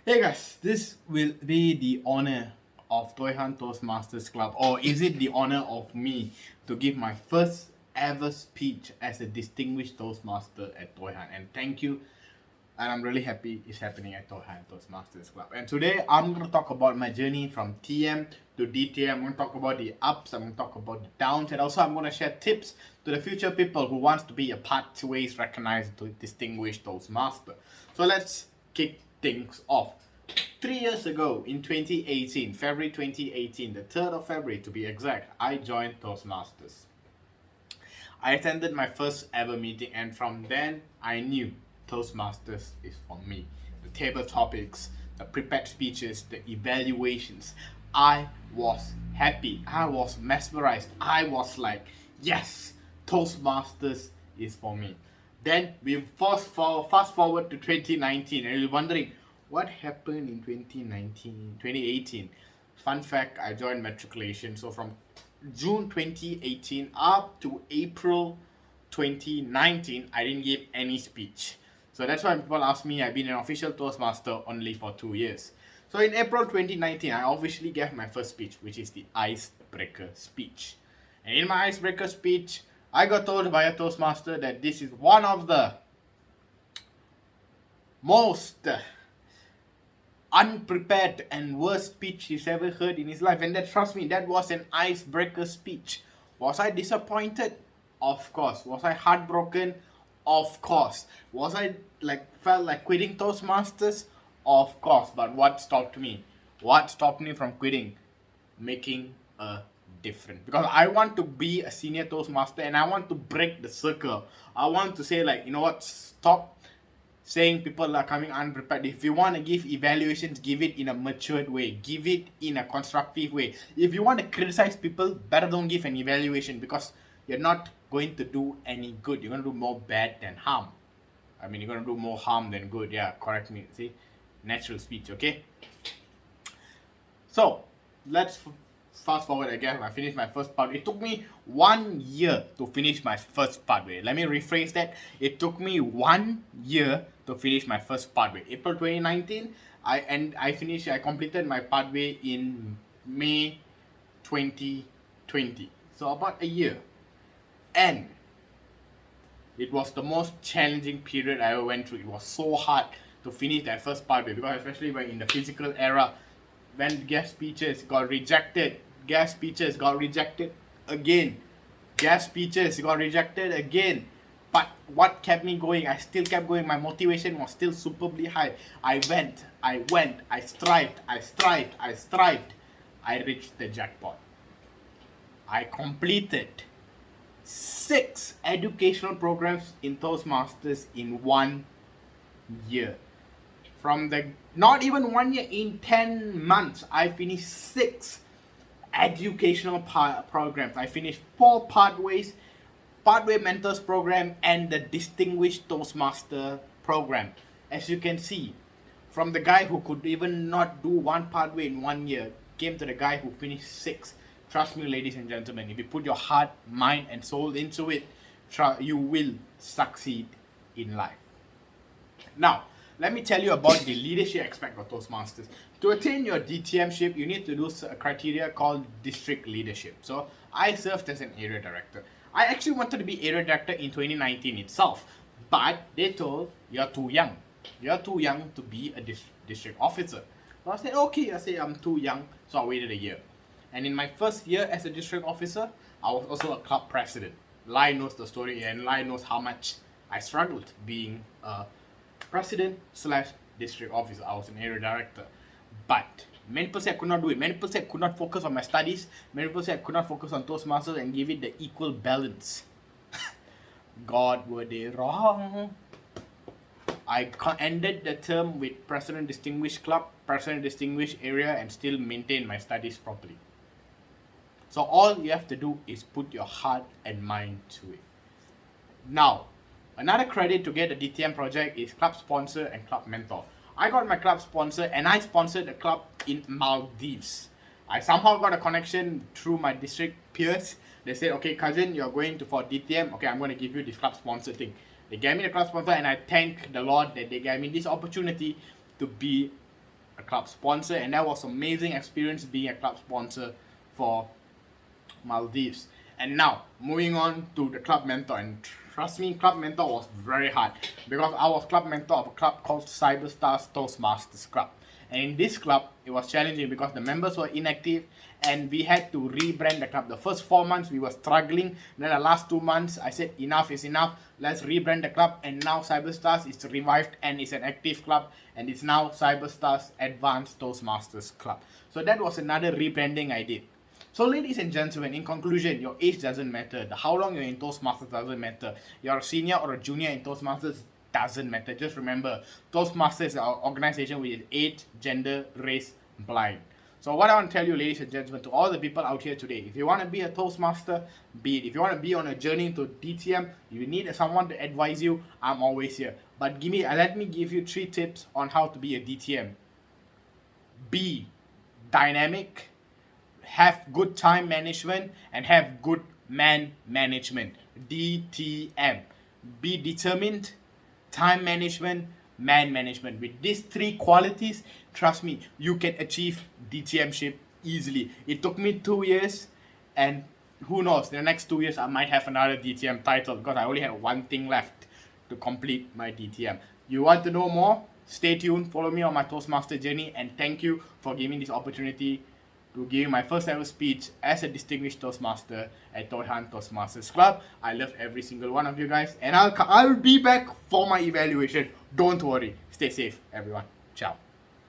Hey guys, this will be the honor of Toyhan Toastmasters Club, or is it the honor of me to give my first ever speech as a distinguished Toastmaster at Toyhan? And thank you, and I'm really happy it's happening at Toyhan Toastmasters Club. And today I'm going to talk about my journey from TM to DTM. I'm going to talk about the ups, I'm going to talk about the downs, and also I'm going to share tips to the future people who wants to be a pathways recognized to distinguished Toastmaster. So let's kick things off. 3 years ago, in 2018, February 2018, the 3rd of February to be exact, I joined Toastmasters. I attended my first ever meeting, and from then I knew Toastmasters is for me. The table topics, the prepared speeches, the evaluations. I was happy. I was mesmerized. I was like, yes, Toastmasters is for me. Then we fast forward to 2019, and you're wondering what happened in 2018. Fun fact, I joined matriculation. So from June 2018 up to April 2019, I didn't give any speech. So that's why people ask me, I've been an official Toastmaster only for 2 years. So in April 2019, I officially gave my first speech, which is the icebreaker speech. And in my icebreaker speech, I got told by a Toastmaster that this is one of the most unprepared and worst speech he's ever heard in his life. And that, trust me, that was an icebreaker speech. Was I disappointed? Of course. Was I heartbroken? Of course. Was I felt like quitting Toastmasters? Of course. But what stopped me? What stopped me from quitting? Making a difference. Because I want to be a senior Toastmaster and I want to break the circle. I want to say, like, you know what, stop saying people are coming unprepared. If you want to give evaluations, give it in a matured way. Give it in a constructive way. If you want to criticize people, better don't give an evaluation, because you're not going to do any good. You're going to do more bad than harm. I mean, you're going to do more harm than good. Yeah, correct me. See? Natural speech, okay? So, let's fast forward again. I finished my first part. It took me 1 year to finish my first pathway. Let me rephrase that. It took me 1 year to finish my first pathway. April 2019, I completed my pathway in May 2020. So about a year. And it was the most challenging period I ever went through. It was so hard to finish that first pathway, because especially when in the physical era, when guest speeches got rejected, guest speeches got rejected again, guest speeches got rejected again. But what kept me going? I still kept going. My motivation was still superbly high. I went, I strived. I reached the jackpot. I completed 6 educational programs in Toastmasters in 1 year. From the, not even 1 year, in 10 months, I finished 6 educational programs. I finished 4 pathways, pathway mentors program, and the distinguished Toastmaster program. As you can see, from the guy who could even not do 1 pathway in 1 year, came to the guy who finished 6. Trust me, ladies and gentlemen, if you put your heart, mind, and soul into it, you will succeed in life. Now, let me tell you about the leadership aspect of Toastmasters. To attain your DTM ship, you need to do a criteria called district leadership. So I served as an area director. I actually wanted to be area director in 2019 itself, but they told, you're too young. You're too young to be a district officer. So I said, okay, I'm too young, so I waited a year. And in my first year as a district officer, I was also a club president. Lai knows the story, and Lai knows how much I struggled being a president / district officer. I was an area director. But many people said I could not do it. Many people said I could not focus on my studies. Many people said I could not focus on Toastmasters and give it the equal balance. God, were they wrong? I ended the term with President Distinguished Club, President Distinguished Area, and still maintain my studies properly. So all you have to do is put your heart and mind to it. Now, another credit to get the DTM project is club sponsor and club mentor. I got my club sponsor and I sponsored a club in Maldives. I somehow got a connection through my district peers. They said, okay, cousin, you're going for DTM. Okay, I'm going to give you this club sponsor thing. They gave me the club sponsor, and I thank the Lord that they gave me this opportunity to be a club sponsor, and that was amazing experience being a club sponsor for Maldives. And now moving on to the club mentor, and trust me, club mentor was very hard because I was club mentor of a club called Cyberstars Toastmasters Club. And in this club, it was challenging because the members were inactive and we had to rebrand the club. The first 4 months we were struggling. Then the last 2 months I said enough is enough. Let's rebrand the club. And now Cyberstars is revived and is an active club. And it's now Cyberstars Advanced Toastmasters Club. So that was another rebranding I did. So ladies and gentlemen, in conclusion, your age doesn't matter. How long you're in Toastmasters doesn't matter. You're a senior or a junior in Toastmasters doesn't matter. Just remember, Toastmasters is our organization which is age, gender, race, blind. So what I want to tell you, ladies and gentlemen, to all the people out here today, if you want to be a Toastmaster, be it. If you want to be on a journey to DTM, you need someone to advise you, I'm always here. But let me give you 3 tips on how to be a DTM. Be dynamic, have good time management, and have good man management. DTM. Be determined, time management, man management. With these 3 qualities, trust me, you can achieve DTM-ship easily. It took me 2 years, and who knows, in the next 2 years I might have another DTM title because I only have one thing left to complete my DTM. You want to know more? Stay tuned, follow me on my Toastmaster journey, and thank you for giving me this opportunity to give my first ever speech as a distinguished Toastmaster at Toyhan Toastmasters Club. I love every single one of you guys, and I'll be back for my evaluation. Don't worry. Stay safe, everyone. Ciao.